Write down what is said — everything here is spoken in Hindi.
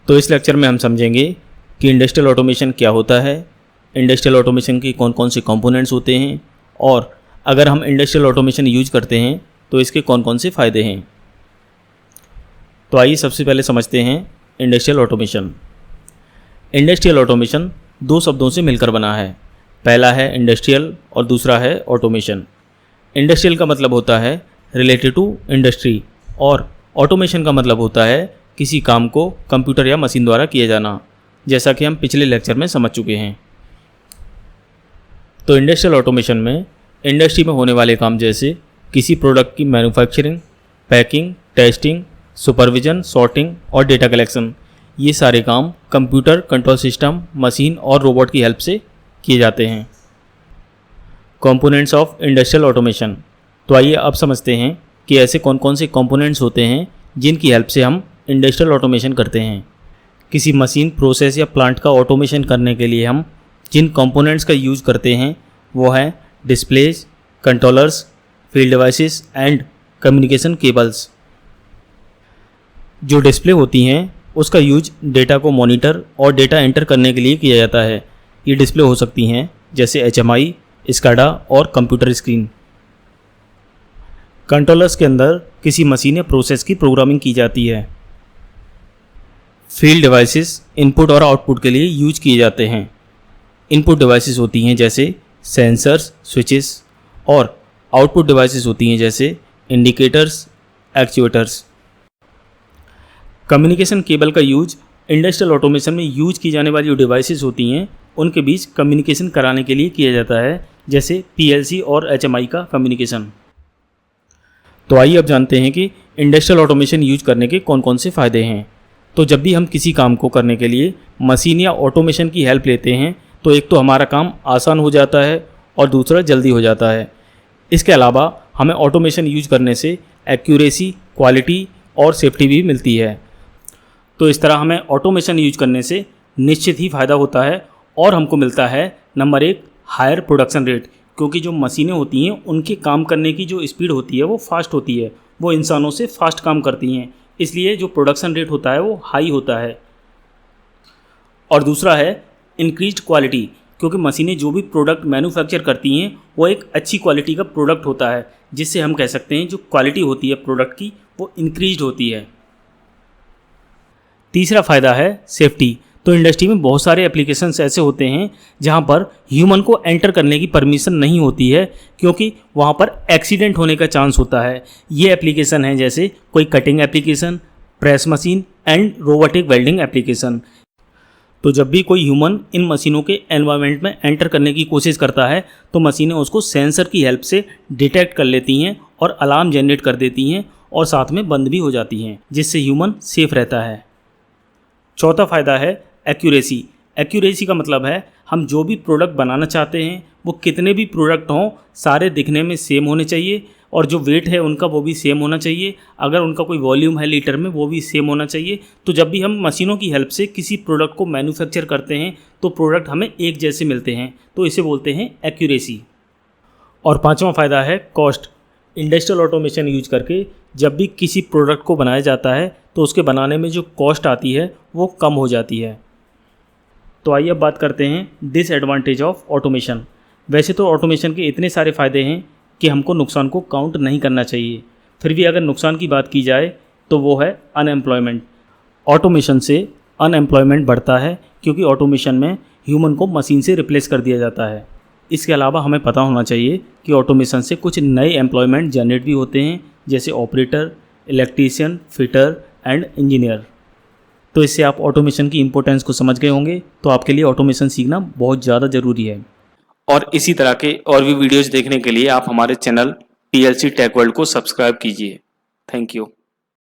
तो इस लेक्चर में हम समझेंगे कि इंडस्ट्रियल ऑटोमेशन क्या होता है, इंडस्ट्रियल ऑटोमेशन की कौन कौन से कंपोनेंट्स होते हैं और अगर हम इंडस्ट्रियल ऑटोमेशन यूज करते हैं तो इसके कौन कौन से फ़ायदे हैं। तो आइए सबसे पहले समझते हैं इंडस्ट्रियल ऑटोमेशन। इंडस्ट्रियल ऑटोमेशन दो शब्दों से मिलकर बना है। पहला है इंडस्ट्रियल और दूसरा है ऑटोमेशन। इंडस्ट्रियल का मतलब होता है रिलेटेड टू इंडस्ट्री और ऑटोमेशन का मतलब होता है किसी काम को कंप्यूटर या मशीन द्वारा किया जाना, जैसा कि हम पिछले लेक्चर में समझ चुके हैं। तो इंडस्ट्रियल ऑटोमेशन में इंडस्ट्री में होने वाले काम जैसे किसी प्रोडक्ट की manufacturing, packing, testing, supervision, sorting और डेटा कलेक्शन, ये सारे काम कंप्यूटर, कंट्रोल सिस्टम, मशीन और रोबोट की हेल्प से किए जाते हैं। Components of industrial automation. तो आइए अब समझते हैं कि ऐसे कौन कौन से कंपोनेंट्स होते हैं जिनकी हेल्प से हम इंडस्ट्रियल ऑटोमेशन करते हैं। किसी मशीन, प्रोसेस या प्लांट का ऑटोमेशन करने के लिए हम जिन कंपोनेंट्स का यूज़ करते हैं वो हैं displays, controllers, field devices and communication cables. जो डिस्प्ले होती हैं उसका यूज डेटा को मॉनिटर और डेटा एंटर करने के लिए किया जाता है। ये डिस्प्ले हो सकती हैं जैसे HMI, स्काडा और कंप्यूटर स्क्रीन। कंट्रोलर्स के अंदर किसी मशीन या प्रोसेस की प्रोग्रामिंग की जाती है। फील्ड डिवाइसेस इनपुट और आउटपुट के लिए यूज किए जाते हैं। इनपुट डिवाइसेस होती हैं जैसे सेंसर्स, स्विचेस और आउटपुट डिवाइसेस होती हैं जैसे इंडिकेटर्स, एक्चुएटर्स। कम्युनिकेशन केबल का यूज इंडस्ट्रियल ऑटोमेशन में यूज की जाने वाली जो डिवाइसेस होती हैं उनके बीच कम्युनिकेशन कराने के लिए किया जाता है, जैसे PLC और HMI का कम्युनिकेशन। तो आइए अब जानते हैं कि इंडस्ट्रियल ऑटोमेशन यूज करने के कौन कौन से फ़ायदे हैं। तो जब भी हम किसी काम को करने के लिए मशीन या ऑटोमेशन की हेल्प लेते हैं तो एक तो हमारा काम आसान हो जाता है और दूसरा जल्दी हो जाता है। इसके अलावा हमें ऑटोमेशन यूज करने से एक्यूरेसी, क्वालिटी और सेफ्टी भी मिलती है। तो इस तरह हमें ऑटोमेशन यूज करने से निश्चित ही फ़ायदा होता है और हमको मिलता है नंबर 1 हायर प्रोडक्शन रेट, क्योंकि जो मशीनें होती हैं उनके काम करने की जो स्पीड होती है वो फास्ट होती है, वो इंसानों से फास्ट काम करती हैं, इसलिए जो प्रोडक्शन रेट होता है वो हाई होता है। और दूसरा है इंक्रीज्ड क्वालिटी, क्योंकि मशीनें जो भी प्रोडक्ट मैन्युफैक्चर करती हैं वो एक अच्छी क्वालिटी का प्रोडक्ट होता है, जिससे हम कह सकते हैं जो क्वालिटी होती है प्रोडक्ट की वो इंक्रीज्ड होती है। तीसरा फ़ायदा है सेफ्टी। तो इंडस्ट्री में बहुत सारे एप्लीकेशंस ऐसे होते हैं जहां पर ह्यूमन को एंटर करने की परमिशन नहीं होती है, क्योंकि वहां पर एक्सीडेंट होने का चांस होता है। ये एप्लीकेशन है जैसे कोई cutting application, press machine and robotic welding application. तो जब भी कोई ह्यूमन इन मशीनों के एनवायरनमेंट में एंटर करने की कोशिश करता है तो मशीनें उसको सेंसर की हेल्प से डिटेक्ट कर लेती हैं और अलार्म जनरेट कर देती हैं और साथ में बंद भी हो जाती हैं, जिससे ह्यूमन सेफ रहता है। चौथा फ़ायदा है एक्यूरेसी। एक्यूरेसी का मतलब है हम जो भी प्रोडक्ट बनाना चाहते हैं वो कितने भी प्रोडक्ट हों सारे दिखने में सेम होने चाहिए और जो वेट है उनका वो भी सेम होना चाहिए। अगर उनका कोई वॉल्यूम है लीटर में वो भी सेम होना चाहिए। तो जब भी हम मशीनों की हेल्प से किसी प्रोडक्ट को मैन्युफैक्चर करते हैं तो प्रोडक्ट हमें एक जैसे मिलते हैं, तो इसे बोलते हैं एक्यूरेसी। और पांचवा फ़ायदा है कॉस्ट। इंडस्ट्रियल ऑटोमेशन यूज करके जब भी किसी प्रोडक्ट को बनाया जाता है तो उसके बनाने में जो कॉस्ट आती है वो कम हो जाती है। तो आइए अब बात करते हैं डिसएडवांटेज ऑफ ऑटोमेशन। वैसे तो ऑटोमेशन के इतने सारे फ़ायदे हैं कि हमको नुकसान को काउंट नहीं करना चाहिए, फिर भी अगर नुकसान की बात की जाए तो वो है अनएम्प्लॉयमेंट। ऑटोमेशन से अनएम्प्लॉयमेंट बढ़ता है क्योंकि ऑटोमेशन में ह्यूमन को मशीन से रिप्लेस कर दिया जाता है। इसके अलावा हमें पता होना चाहिए कि ऑटोमेशन से कुछ नए एम्प्लॉयमेंट जनरेट भी होते हैं, जैसे operator, electrician, fitter and engineer. तो इससे आप ऑटोमेशन की इंपॉर्टेंस को समझ गए होंगे। तो आपके लिए ऑटोमेशन सीखना बहुत ज़्यादा ज़रूरी है। और इसी तरह के और भी वीडियोज़ देखने के लिए आप हमारे चैनल PLC टेक वर्ल्ड को सब्सक्राइब कीजिए। Thank you.